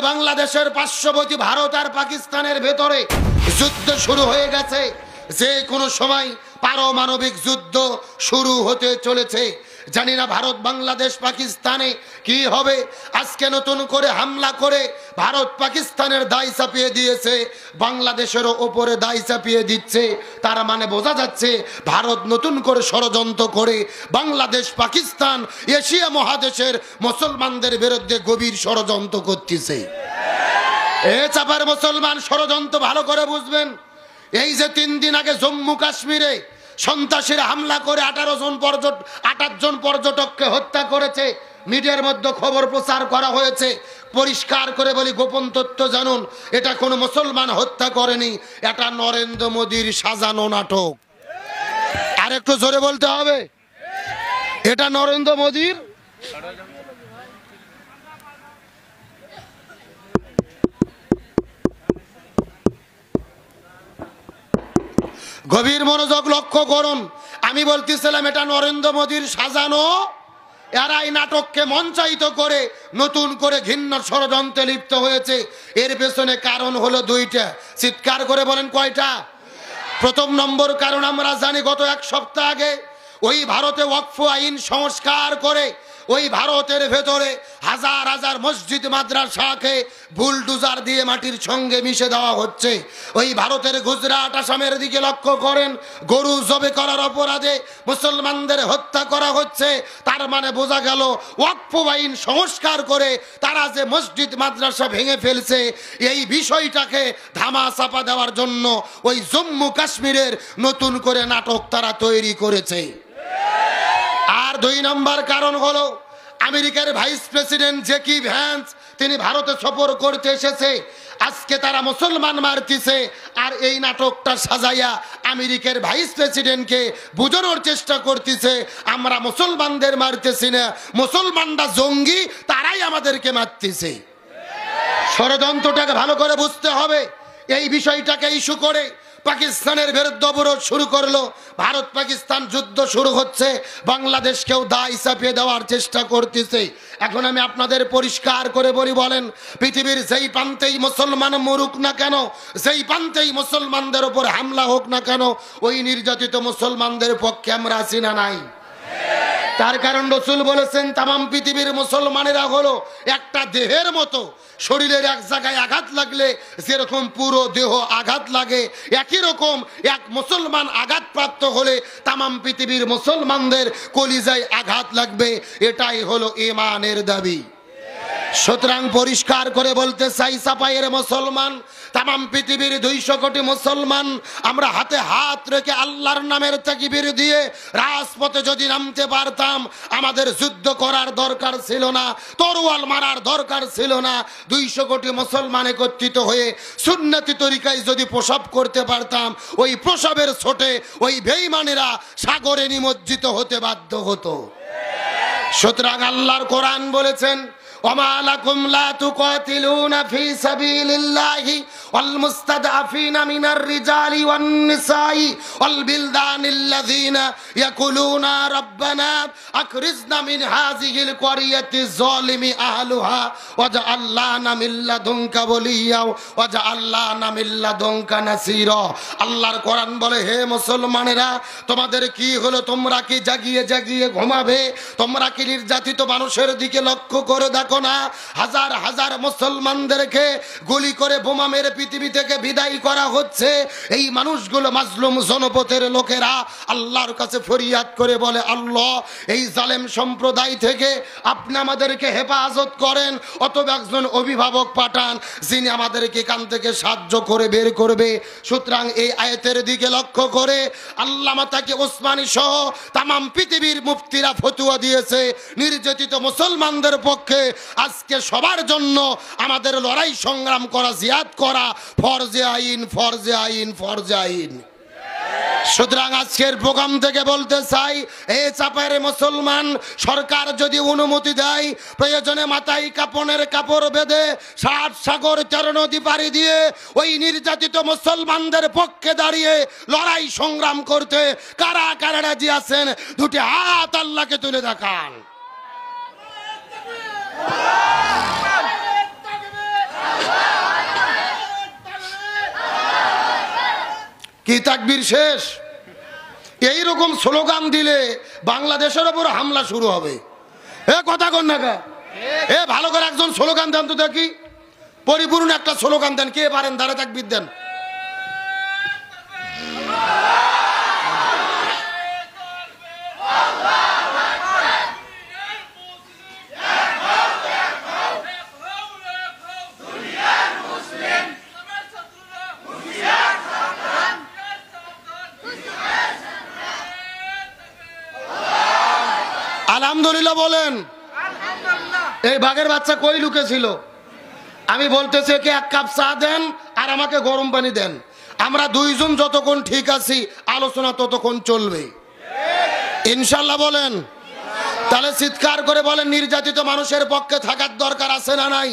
বাংলাদেশের পার্শ্ববর্তী ভারত আর পাকিস্তানের ভেতরে যুদ্ধ শুরু হয়ে গেছে। যে কোনো সময় পারমাণবিক যুদ্ধ শুরু হতে চলেছে। জানি না ভারত বাংলাদেশ পাকিস্তানে কি হবে। আজকে নতুন করে হামলা করে ভারত পাকিস্তানের দায় চাপিয়ে দিয়েছে, বাংলাদেশেরও ওপরে দায় চাপিয়ে দিচ্ছে। তার মানে বোঝা যাচ্ছে ভারত নতুন করে ষড়যন্ত্র করে বাংলাদেশ পাকিস্তান এশিয়া মহাদেশের মুসলমানদের বিরুদ্ধে গভীর ষড়যন্ত্র করতেছে। এ চাপার মুসলমান ষড়যন্ত্র ভালো করে বুঝবেন। এই যে 3 দিন আগে জম্মু কাশ্মীরে সন্ত্রাসীরা হামলা করে 28 জন পর্যটককে হত্যা করেছে, মিডিয়ার মধ্যে খবর প্রচার করা হয়েছে। পরিষ্কার করে বলি, গোপন তথ্য জানুন, এটা কোনো মুসলমান হত্যা করেনি, এটা নরেন্দ্র মোদীর সাজানো নাটক। আর একটু জোরে বলতে হবে, এটা নরেন্দ্র মোদীর। গভীর মনোযোগ লক্ষ্য করুন। আমি বলতেছিলাম এটা নরেন্দ্র মোদীর সাজানো। এরা এই নাটককে মঞ্চায়িত করে নতুন করে ঘৃণ্য ষড়যন্ত্রে লিপ্ত হয়েছে। এর পেছনে কারণ হলো 2টা। চিৎকার করে বলেন কয়টা? প্রথম নম্বর কারণ আমরা জানি, গত 1 সপ্তাহ আগে ওই ভারতে ওয়াকফ আইন সংস্কার করে ওই ভারতের ভেতরে হাজার হাজার মসজিদ মাদ্রাসাকে বুলডোজার দিয়ে মাটির সঙ্গে মিশে দেওয়া হচ্ছে। ওই ভারতের গুজরাট আসামের দিকে লক্ষ্য করেন, গরু জবে করার অপরাধে মুসলমানদের হত্যা করা হচ্ছে। তার মানে বোঝা গেল ওয়াকফ আইন সংস্কার করে তারা যে মসজিদ মাদ্রাসা ভেঙে ফেলছে, এই বিষয়টাকে ধামা চাপা দেওয়ার জন্য ওই জম্মু কাশ্মীরের নতুন করে নাটক তারা তৈরি করেছে। আর 2 নম্বর কারণ হলো আমেরিকার ভাইস প্রেসিডেন্ট জ্যাকি ভ্যান্স, তিনি ভারতে সফর করতে এসেছে। আজকে তারা মুসলমান মারতেছে, আর এই নাটকটা সাজাইয়া আমেরিকার ভাইস প্রেসিডেন্টকে বোঝানোর চেষ্টা করতেছে আমরা মুসলমানদের মারতেছি না, মুসলমানরা জঙ্গি, তারাই আমাদেরকে মারতেছে। ষড়যন্ত্রটাকে ভালো করে বুঝতে হবে। এই বিষয়টাকে ইস্যু করে পাকিস্তানের বিরুদ্ধে অবরোধ শুরু করলো। ভারত পাকিস্তান যুদ্ধ শুরু হচ্ছে, বাংলাদেশকেও দায় চাপিয়ে দেওয়ার চেষ্টা করতেছে। এখন আমি আপনাদের পরিষ্কার করে বলি, বলেন পৃথিবীর যেই প্রান্তেই মুসলমান মরুক না কেন, যেই প্রান্তেই মুসলমানদের উপর হামলা হোক না কেন, ওই নির্যাতিত মুসলমানদের পক্ষে আমরা আছি না নাই? তার কারণ রাসূল বলেছেন তামাম পৃথিবীর মুসলমানেরা হলো একটা দেহের মতো। শরীরের এক জায়গায় আঘাত লাগলে যেরকম পুরো দেহ আঘাত লাগে, একই রকম এক মুসলমান আঘাতপ্রাপ্ত হলে তামাম পৃথিবীর মুসলমানদের কলিজায় আঘাত লাগবে। এটাই হলো ঈমানের দাবি। সুতরাং পরিষ্কার করে বলতে চাই, চাপাইয়ের মুসলমান, তামাম পৃথিবীর 200 কোটি মুসলমান আমরা হাতে হাত রেখে আল্লাহর নামের তাকবীর দিয়ে রাজপথে যদি নামতে পারতাম, আমাদের যুদ্ধ করার দরকার ছিল না, তরোয়াল মারার দরকার ছিল না। 200 কোটি মুসলমান একত্রিত হয়ে সুন্নতি তরিকায় যদি প্রসব করতে পারতাম, ওই প্রসবের ছোটে ওই বেঈমানেরা সাগরে নিমজ্জিত হতে বাধ্য হতো। সুতরাং আল্লাহর কোরআন বলেছেন, وما لكم لا تقاتلون في سبيل الله والمستضعفين من الرجال والنساء والبلدان الذين يقولون ربنا أخرجنا من هذه القرية الظالم أهلها واجعل لنا من لدنك وليا واجعل لنا من لدنك نصيرا। আল্লাহর কোরআন বলে, হে মুসলমানেরা, তোমাদের কি হলো? তোমরা কি জাগিয়ে জাগিয়ে ঘুমাবে? তোমরা কি নির্যাতিত মানুষের দিকে লক্ষ্য করে দেখো না? হাজার হাজার মুসলমানদেরকে গুলি করে বোমা মেরে পৃথিবী থেকে বিদায় করা হচ্ছে। এই মানুষগুলো মাজলুম জনপথের লোকেরা আল্লাহর কাছে ফরিয়াদ করে বলে, আল্লাহ, এই জালেম সম্প্রদায় থেকে আপনি আমাদেরকে হেফাজত করেন, অথবা একজন অভিভাবক পাঠান যিনি আমাদেরকে এখান থেকে সাহায্য করে বের করবে। সুতরাং এই আয়াতের দিকে লক্ষ্য করে আল্লামা তাকি ওসমানী সহ তামাম পৃথিবীর মুফতিরা ফতোয়া দিয়েছে, নির্যাতিত মুসলমানদের পক্ষে আজকে সবার জন্য আমাদের লড়াই সংগ্রাম করা, জিহাদ করা ফরজে আইন, ফরজে আইন, ফরজে আইন। সুতরাং আজকের প্রোগ্রাম থেকে বলতে চাই, এই চাপায়ের মুসলমান, সরকার যদি অনুমতি দেয়, প্রয়োজনে মাথায় কাপনের কাপড় বেঁধে 7 সাগর 13 নদী পাড়ি দিয়ে ওই নির্যাতিত মুসলমানদের পক্ষে দাঁড়িয়ে লড়াই সংগ্রাম করতে কারা কারা রাজি আছেন? 2টি হাত আল্লাহকে তুলে দেখান। কি তাকবীর শেষ? এই রকম স্লোগান দিলে বাংলাদেশের উপর হামলা শুরু হবে। এ কথা কন না কা? এ ভালো করে একজন স্লোগান দেন তো দেখি, পরিপূর্ণ একটা স্লোগান দেন। কে পারেন? দাঁড়ে তাকবীর দেন। আলহামদুলিল্লাহ বলেন। এই বাঘের বাচ্চা কই লুকেছিল? আমি বলতেছি কি, এক কাপ চা দেন আর আমাকে গরম পানি দেন। আমরা দুইজন যতক্ষণ ঠিক আছি, আলোচনা ততক্ষণ চলবে ইনশাল্লাহ বলেন। তাহলে চিৎকার করে বলেন, নির্যাতিত মানুষের পক্ষে থাকার দরকার আছে না নাই?